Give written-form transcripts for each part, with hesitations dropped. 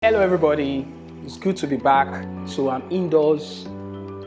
Hello everybody, it's good to be back. So I'm indoors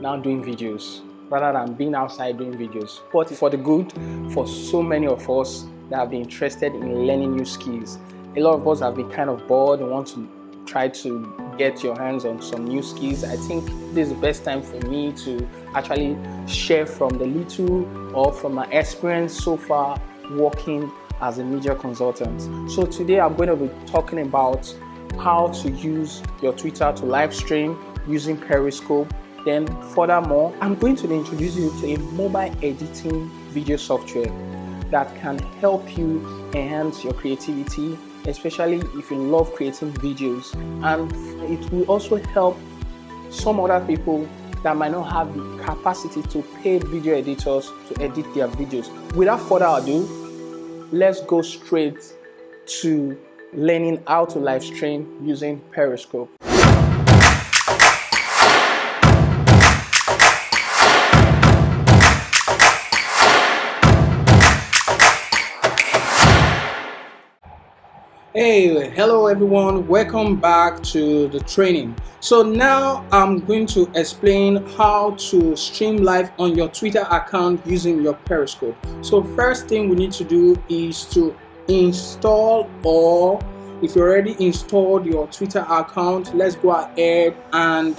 now doing videos rather than being outside doing videos, but for the good for so many of us that have been interested in learning new skills. A lot of us have been kind of bored and want to try to get your hands on some new skills. I think this is the best time for me to actually share from the little or from my experience so far working as a media consultant. So today I'm going to be talking about how to use your Twitter to live stream using Periscope. Then furthermore, I'm going to introduce you to a mobile editing video software that can help you enhance your creativity, especially if you love creating videos, and it will also help some other people that might not have the capacity to pay video editors to edit their videos. Without further ado, let's go straight to learning how to live stream using Periscope. Hey, hello everyone, welcome back to the training. So now I'm going to explain how to stream live on your Twitter account using your Periscope. So first thing we need to do is to install, or if you already installed your Twitter account, let's go ahead and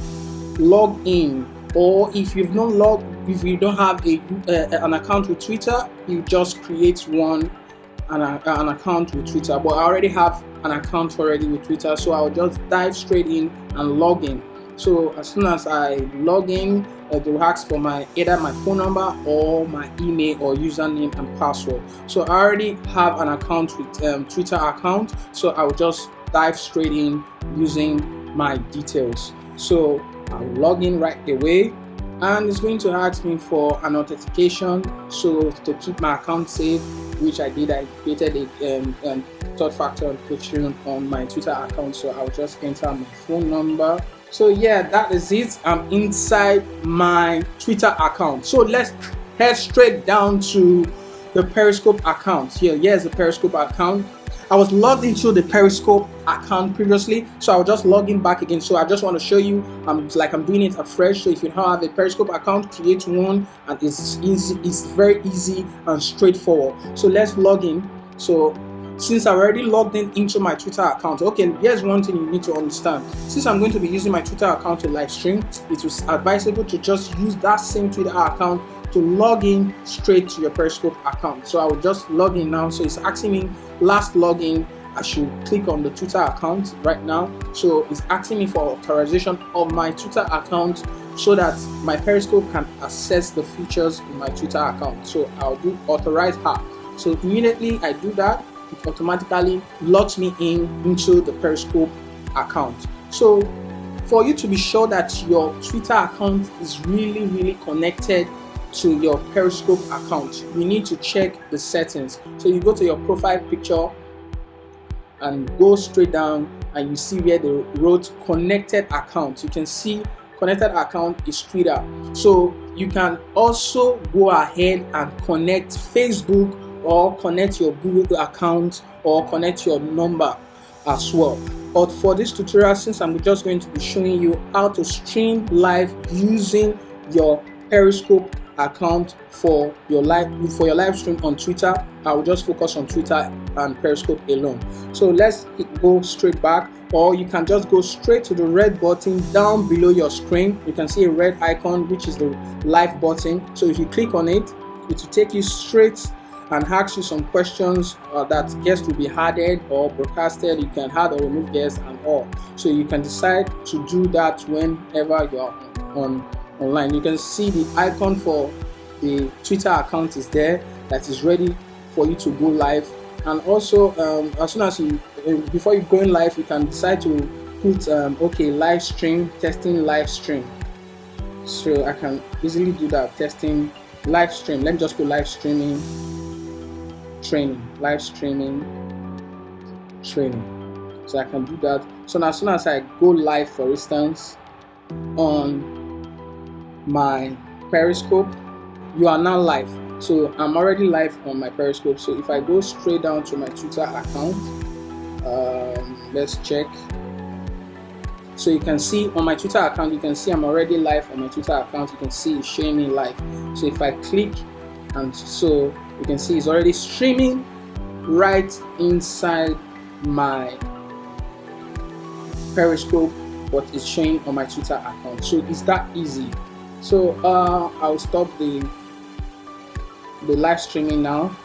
log in. Or if you've not logged, if you don't have an account with Twitter, you just create an account with Twitter. But I already have an account already with Twitter, so I'll just dive straight in and log in. So as soon as I log in, it will ask for either my phone number or my email or username and password. So I already have an account with Twitter account, so I'll just dive straight in using my details. So I'll log in right away, and it's going to ask me for an authentication. So to keep my account safe, which I did, I created a third factor authentication on my Twitter account. So I'll just enter my phone number. So yeah, that is it. I'm inside my Twitter account. So let's head straight down to the Periscope account. Here's the Periscope account. I was logged into the Periscope account previously, so I'll just log in back again. So I just want to show you, I'm doing it afresh. So if you don't have a Periscope account, create one, and it's easy. It's very easy and straightforward. So let's log in. So since I already logged in into my Twitter account, okay, here's one thing you need to understand. Since I'm going to be using my Twitter account to live stream, it was advisable to just use that same Twitter account to log in straight to your Periscope account. So I will just log in now. So it's asking me last login. I should click on the Twitter account right now. So it's asking me for authorization of my Twitter account so that my Periscope can access the features in my Twitter account. So I'll do authorize her. So immediately I do that, it automatically logs me into the Periscope account. So for you to be sure that your Twitter account is really connected to your Periscope account, you need to check the settings. So you go to your profile picture and go straight down, and you see where they wrote connected account. You can see connected account is Twitter. So you can also go ahead and connect Facebook, or connect your Google account, or connect your number as well. But for this tutorial, since I'm just going to be showing you how to stream live using your Periscope account for your live stream on Twitter, I will just focus on Twitter and Periscope alone. So let's go straight back, or you can just go straight to the red button down below your screen. You can see a red icon, which is the live button. So if you click on it, it will take you straight and ask you some questions that guests will be added or broadcasted. You can add or remove guests and all. So you can decide to do that whenever you're online. You can see the icon for the Twitter account is there, that is ready for you to go live. And also as soon as you before you go in live, you can decide to put okay, live stream, testing live stream. So I can easily do that, testing live stream. Let me just put live streaming training, live streaming training. So I can do that. So now as soon as I go live, for instance, on my Periscope, you are now live. So I'm already live on my Periscope. So if I go straight down to my Twitter account, let's check. So you can see on my Twitter account, you can see I'm already live on my Twitter account. You can see it's showing me live. So if I click, and so you can see it's already streaming right inside my Periscope, but it's showing on my Twitter account. So it's that easy. So I'll stop the live streaming now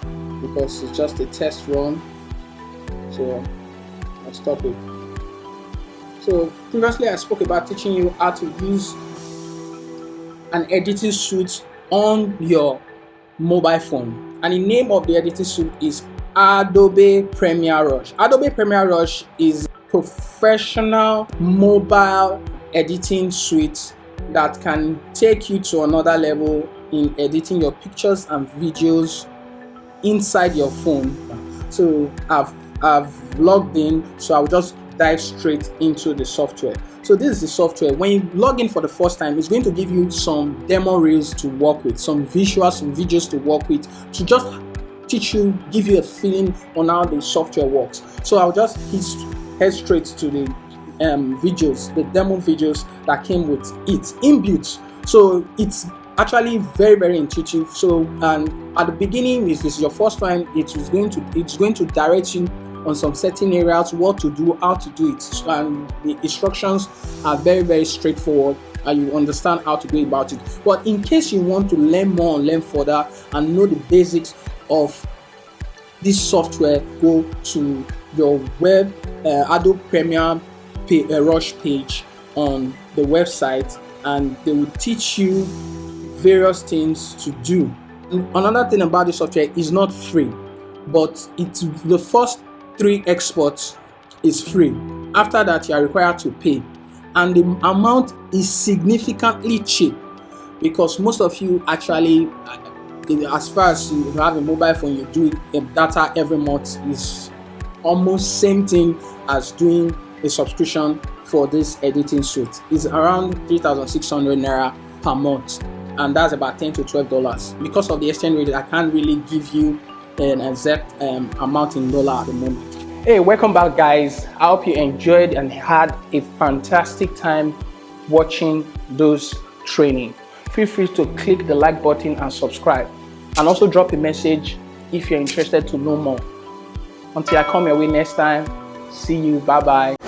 because it's just a test run. So I'll stop it. So previously I spoke about teaching you how to use an editing suite on your mobile phone, and the name of the editing suite is Adobe Premiere Rush. Adobe Premiere Rush is professional mobile editing suite that can take you to another level in editing your pictures and videos inside your phone. So I've logged in, so I'll just dive straight into the software. So this is the software. When you log in for the first time, it's going to give you some demo reels to work with, some visuals, some videos to work with, to just teach you, give you a feeling on how the software works. So I'll just head straight to the videos, the demo videos that came with it inbuilt. So it's actually very, very intuitive. So at the beginning, if it's your first time, it's going to direct you on some certain areas, what to do, how to do it, and the instructions are very, very straightforward, and you understand how to go about it. But in case you want to learn more and learn further and know the basics of this software, go to your web Adobe Premiere Rush page on the website, and they will teach you various things to do. Another thing about this software is not free, but it's the first 3 exports is free. After that, you are required to pay, and the amount is significantly cheap, because most of you actually, as far as you have a mobile phone, you do data every month. Is almost same thing as doing a subscription for this editing suite. It's around 3,600 naira per month, and that's about $10 to $12. Because of the exchange rate, I can't really give you an exact amount in dollar at the moment. Hey, welcome back, guys. I hope you enjoyed and had a fantastic time watching those training. Feel free to click the like button and subscribe, and also drop a message if you're interested to know more. Until I come your way next time, see you. Bye bye.